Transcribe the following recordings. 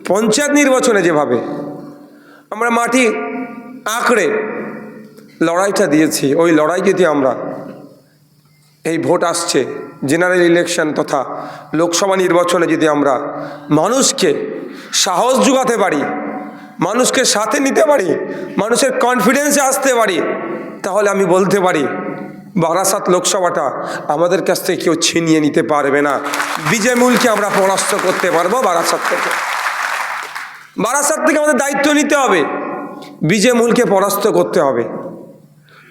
পঞ্চায়েত নির্বাচনে যেভাবে আমরা মাটি আঁকড়ে লড়াইটা দিয়েছি, ওই লড়াই যদি আমরা এই ভোট আসছে জেনারেল ইলেকশন তথা লোকসভা নির্বাচনে যদি আমরা মানুষকে সাহস যোগাতে পারি, মানুষকে সাথে নিতে পারি, মানুষের কনফিডেন্সে আসতে পারি, তাহলে আমি বলতে পারি বারাসাত লোকসভাটা আমাদের কাছ থেকে কেউ ছিনিয়ে নিতে পারবে না। বিজয় মূলকে আমরা পরাস্ত করতে পারবো। বারাসাত থেকে আমাদের দায়িত্ব নিতে হবে, বিজয় মূলকে পরাস্ত করতে হবে।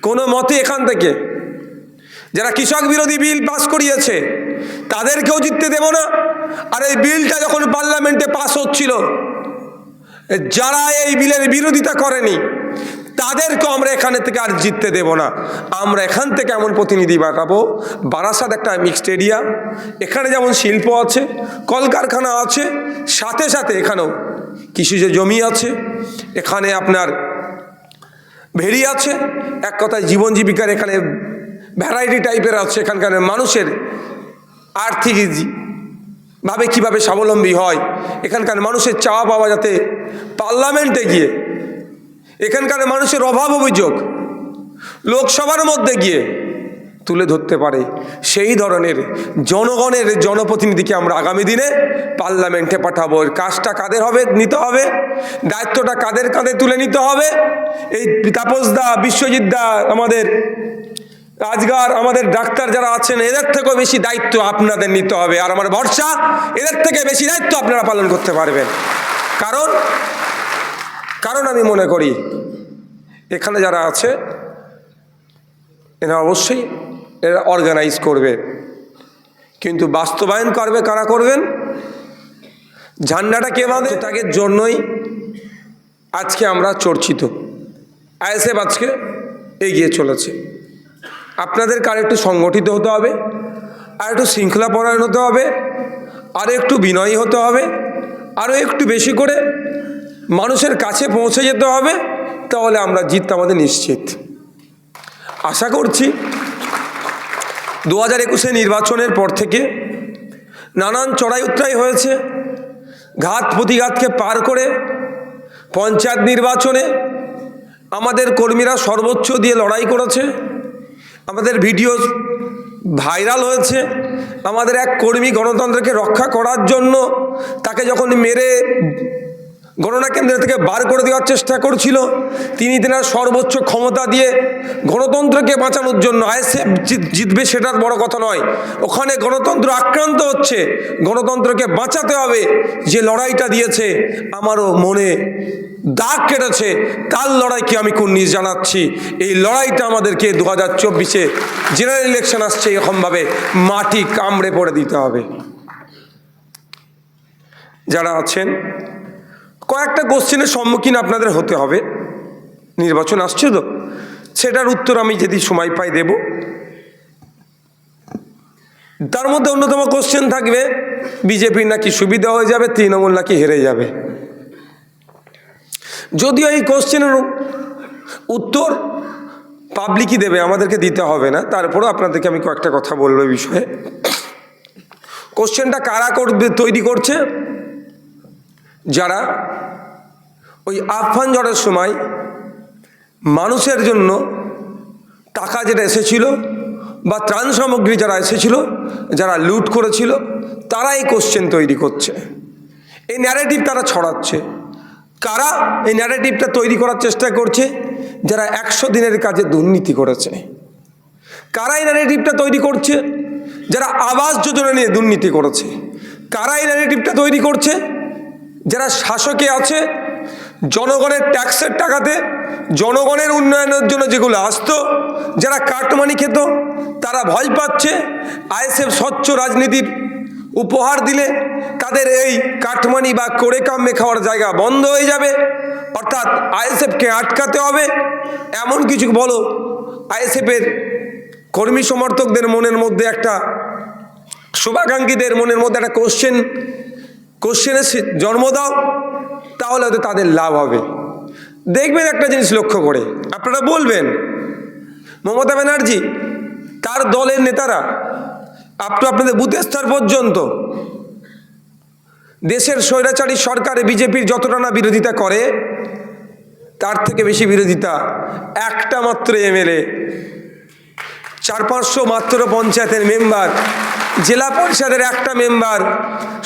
কোনো মতে এখান থেকে যারা কৃষক বিরোধী বিল পাস করিয়েছে তাদেরকেও জিততে দেব না। আর এই বিলটা যখন পার্লামেন্টে পাস হচ্ছিল, যারা এই বিলের বিরোধিতা করেনি তাদেরকেও আমরা এখানে থেকে আর জিততে দেব না। আমরা এখান থেকে এমন প্রতিনিধি পাঠাবো, বারাসাত একটা মিক্সড এরিয়া, এখানে যেমন শিল্প আছে, কলকারখানা আছে, সাথে সাথে এখানেও কৃষিজ জমি আছে, এখানে আপনার ভেড়ি আছে, এক কথায় জীবন জীবিকার এখানে ভ্যারাইটি টাইপের আছে। এখানকার মানুষের আর্থিক ভাবে কীভাবে স্বাবলম্বী হয়, এখানকার মানুষের চাওয়া পাওয়া যাতে পার্লামেন্টে গিয়ে এখানকার মানুষের অভাব অভিযোগ লোকসভার মধ্যে গিয়ে তুলে ধরতে পারে, সেই ধরনের জনগণের জনপ্রতিনিধিকে আমরা আগামী দিনে পার্লামেন্টে পাঠাবো। এর কাজটা কাদের হবে নিতে হবে, দায়িত্বটা কাদের কাঁধে তুলে নিতে হবে? এই তাপসদা, বিশ্বজিৎদা, আমাদের রাজগার, আমাদের ডাক্তার যারা আছেন, এদের থেকেও বেশি দায়িত্ব আপনাদের নিতে হবে। আর আমার ভরসা এদের থেকে বেশি দায়িত্ব আপনারা পালন করতে পারবেন। কারণ আমি মনে করি এখানে যারা আছে এরা অবশ্যই এরা অর্গানাইজ করবে, কিন্তু বাস্তবায়ন করবে কারা করবেন? ঝান্ডাটা কে বাঁধে? তাকে জন্যই আজকে আমরা চর্চিত। আইএসএফ আজকে এগিয়ে চলেছে। আপনাদেরকে আর একটু সংগঠিত হতে হবে, আর একটু শৃঙ্খলাপরায়ণ হতে হবে, আর একটু বিনয়ী হতে হবে, আরও একটু বেশি করে মানুষের কাছে পৌঁছে যেতে হবে, তাহলে আমরা জিততে আমাদের নিশ্চিত। আশা করছি 2021 নির্বাচনের পর থেকে নানান চড়াই উতরাই হয়েছে, ঘাত প্রতিঘাতকে পার করে পঞ্চায়েত নির্বাচনে আমাদের কর্মীরা সর্বোচ্চ দিয়ে লড়াই করেছে। আমাদের ভিডিও ভাইরাল হয়েছে। আমাদের এক কর্মী গণতন্ত্রকে রক্ষা করার জন্য তাকে যখন মেরে গণনা কেন্দ্র থেকে বার করে দেওয়ার চেষ্টা করছিল, তিনি তেনার সর্বোচ্চ ক্ষমতা দিয়ে গণতন্ত্রকে বাঁচানোর জন্য, আইএসএফ জিতবে সেটার বড় কথা নয়, ওখানে গণতন্ত্র আক্রান্ত হচ্ছে, গণতন্ত্রকে বাঁচাতে হবে, যে লড়াইটা দিয়েছে আমারও মনে দাগ কেটেছে। তার লড়াইকে আমি কুর্নিশ জানাচ্ছি। এই লড়াইটা আমাদেরকে 2024-এ জেনারেল ইলেকশন আসছে, এরকমভাবে মাটি কামড়ে পড়ে দিতে হবে। যারা আছেন, কয়েকটা কোশ্চেনের সম্মুখীন আপনাদের হতে হবে। নির্বাচন আসছে তো, সেটার উত্তর আমি যদি সময় পাই দেব। তার মধ্যে অন্যতম কোশ্চেন থাকবে বিজেপির নাকি সুবিধা হয়ে যাবে, তৃণমূল নাকি হেরে যাবে। যদিও এই কোশ্চেনের উত্তর পাবলিকই দেবে, আমাদেরকে দিতে হবে না, তারপরেও আপনাদেরকে আমি কয়েকটা কথা বলবো এই বিষয়ে। কোশ্চেনটা কারা তৈরি করছে? যারা ওই আফগান ঝড়ের সময় মানুষের জন্য টাকা যেটা এসেছিল বা ত্রাণ সামগ্রী যারা এসেছিল, যারা লুট করেছিল, তারা এই কোশ্চেন তৈরি করছে, এই ন্যারেটিভ তারা ছড়াচ্ছে। কারা এই ন্যারেটিভটা তৈরি করার চেষ্টা করছে? যারা 100 দিনের কাজে দুর্নীতি করেছে। কারা এই ন্যারেটিভটা তৈরি করছে? যারা আবাস যোজনা নিয়ে দুর্নীতি করেছে। কারা এই ন্যারেটিভটা তৈরি করছে? যারা শাসকে আছে, জনগণের ট্যাক্সের টাকাতে জনগণের উন্নয়নের জন্য যেগুলো আসতো, যারা কাটমানি খেত, তারা ভয় পাচ্ছে আইএসএফ স্বচ্ছ রাজনীতির উপহার দিলে তাদের এই কাটমানি বা করে কামে খাওয়ার জায়গা বন্ধ হয়ে যাবে। অর্থাৎ আইএসএফকে আটকাতে হবে এমন কিছু বলো। আইএসএফের কর্মী সমর্থকদের মনের মধ্যে একটা, শুভাকাঙ্ক্ষীদের মনের মধ্যে একটা কোশ্চেনের জন্ম দাও, তাহলে হয়তো তাদের লাভ হবে। দেখবেন একটা জিনিস লক্ষ্য করে, আপনারা বলবেন মমতা ব্যানার্জি তার দলের নেতারা আপনাদের বুথ স্তর পর্যন্ত দেশের স্বৈরাচারী সরকারে বিজেপির যতটা না বিরোধিতা করে, তার থেকে বেশি বিরোধিতা একটা মাত্র এমএলএ, 400-500 মাত্র পঞ্চায়েতের মেম্বার, জেলা পরিষদের একটা মেম্বার,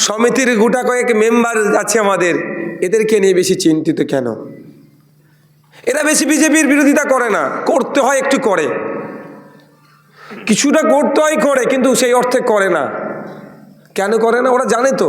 সমিতির গোটা কয়েক মেম্বার আছে আমাদের, এদেরকে নিয়ে বেশি চিন্তিত কেন? এরা বেশি বিজেপির বিরোধিতা করে না, করতে হয় একটু করে, কিছুটা করতে হয় করে, কিন্তু সেই অর্থে করে না। কেন করে না? ওরা জানে তো